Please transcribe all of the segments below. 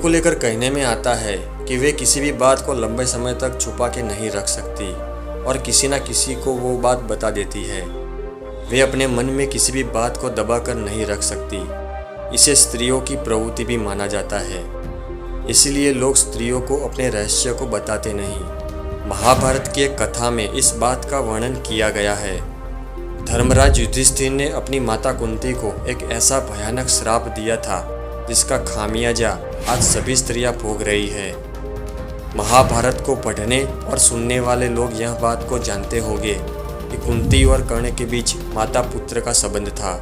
को लेकर कहने में आता है कि वे किसी भी बात को लंबे समय तक छुपा के नहीं रख सकती और किसी न किसी को वो बात बता देती है। वे अपने मन में किसी भी बात को दबा कर नहीं रख सकती। इसे स्त्रियों की प्रवृत्ति भी माना जाता है। इसलिए लोग स्त्रियों को अपने रहस्य को बताते नहीं। महाभारत की एक कथा में इस बात का वर्णन किया गया है। धर्मराज युधिष्ठिर ने अपनी माता कुंती को एक ऐसा भयानक श्राप दिया था जिसका खामियाजा आज सभी स्त्रियां भोग रही है। महाभारत को पढ़ने और सुनने वाले लोग यह बात को जानते होंगे कि कुंती और कर्ण के बीच माता पुत्र का संबंध था।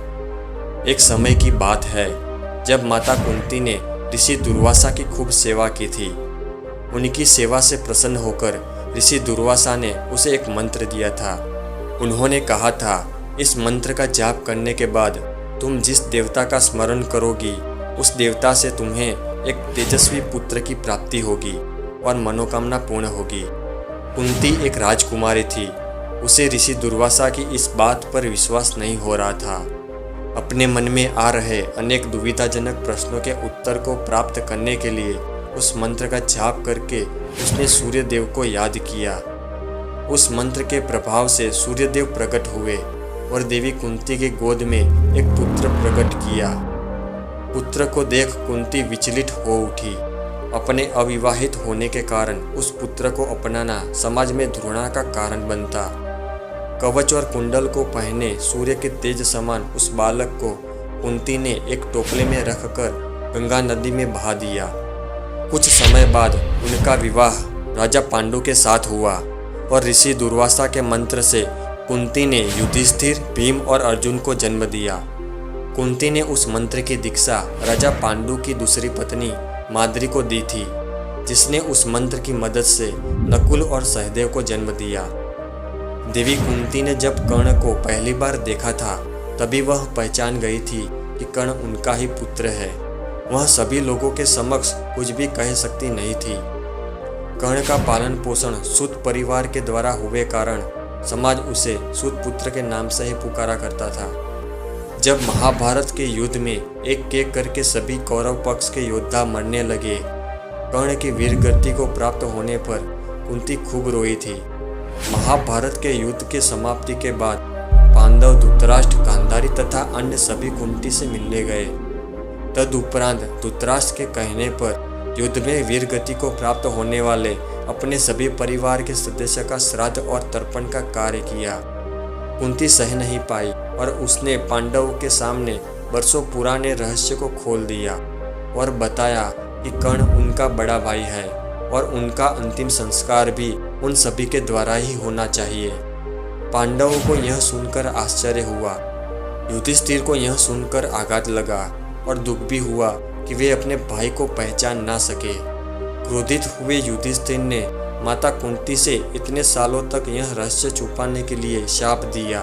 एक समय की बात है जब माता कुंती ने ऋषि दुर्वासा की खूब सेवा की थी। उनकी सेवा से प्रसन्न होकर ऋषि दुर्वासा ने उसे एक मंत्र दिया था। उन्होंने कहा था, इस मंत्र का जाप करने के बाद तुम जिस देवता का स्मरण करोगी उस देवता से तुम्हें एक तेजस्वी पुत्र की प्राप्ति होगी और मनोकामना पूर्ण होगी। कुंती एक राजकुमारी थी। उसे ऋषि दुर्वासा की इस बात पर विश्वास नहीं हो रहा था। अपने मन में आ रहे अनेक दुविधाजनक प्रश्नों के उत्तर को प्राप्त करने के लिए उस मंत्र का जाप करके उसने सूर्यदेव को याद किया। उस मंत्र के प्रभाव से सूर्यदेव प्रकट हुए और देवी कुंती के गोद में एक पुत्र प्रकट किया। पुत्र को देख कुंती विचलित हो उठी। अपने अविवाहित होने के कारण उस पुत्र को अपनाना समाज में घृणा का कारण बनता। कवच और कुंडल को पहने सूर्य के तेज समान उस बालक को कुंती ने एक टोकरे में रखकर गंगा नदी में बहा दिया। कुछ समय बाद उनका विवाह राजा पांडु के साथ हुआ और ऋषि दुर्वासा के मंत्र से कुंती ने युधिष्ठिर, भीम और अर्जुन को जन्म दिया। कुंती ने उस मंत्र की दीक्षा राजा पांडु की दूसरी पत्नी माद्री को दी थी, जिसने उस मंत्र की मदद से नकुल और सहदेव को जन्म दिया। देवी कुंती ने जब कर्ण को पहली बार देखा था तभी वह पहचान गई थी कि कर्ण उनका ही पुत्र है। वह सभी लोगों के समक्ष कुछ भी कह सकती नहीं थी। कर्ण का पालन पोषण सूत परिवार के द्वारा हुए कारण समाज उसे सूत पुत्र के नाम से ही पुकारा करता था। जब महाभारत के युद्ध में एक एक करके सभी कौरव पक्ष के योद्धा मरने लगे, कर्ण की वीरगति को प्राप्त होने पर कुंती खूब रोई थी। महाभारत के युद्ध के समाप्ति के बाद पांडव, धृतराष्ट्र, गांधारी तथा अन्य सभी कुंती से मिलने गए। तदुपरांत धृतराष्ट्र के कहने पर युद्ध में वीरगति को प्राप्त होने वाले अपने सभी परिवार के सदस्य का श्राद्ध और तर्पण का कार्य किया। कुंती सह नहीं पाई और उसने पांडवों के सामने वर्षों पुराने रहस्य को खोल दिया और बताया कि कर्ण उनका बड़ा भाई है और उनका अंतिम संस्कार भी उन सभी के द्वारा ही होना चाहिए। पांडवों को यह सुनकर आश्चर्य हुआ। युधिष्ठिर को यह सुनकर आघात लगा और दुख भी हुआ कि वे अपने भाई को पहचान ना सके। क्रोधित हुए युधिष्ठिर ने माता कुंती से इतने सालों तक यह रहस्य छुपाने के लिए शाप दिया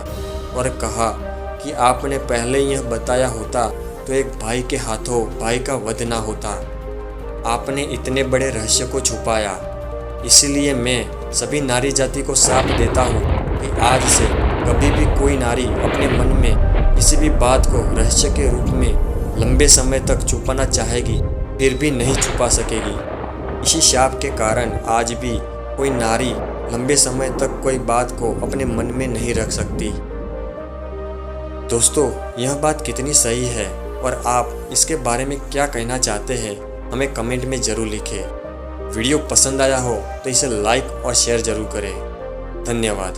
और कहा कि आपने पहले यह बताया होता तो एक भाई के हाथों भाई का वध ना होता। आपने इतने बड़े रहस्य को छुपाया, इसलिए मैं सभी नारी जाति को श्राप देता हूँ कि आज से कभी भी कोई नारी अपने मन में किसी भी बात को रहस्य के रूप में लंबे समय तक छुपाना चाहेगी फिर भी नहीं छुपा सकेगी। इसी शाप के कारण आज भी कोई नारी लंबे समय तक कोई बात को अपने मन में नहीं रख सकती। दोस्तों, यह बात कितनी सही है और आप इसके बारे में क्या कहना चाहते हैं हमें कमेंट में ज़रूर लिखें। वीडियो पसंद आया हो तो इसे लाइक और शेयर ज़रूर करें। धन्यवाद।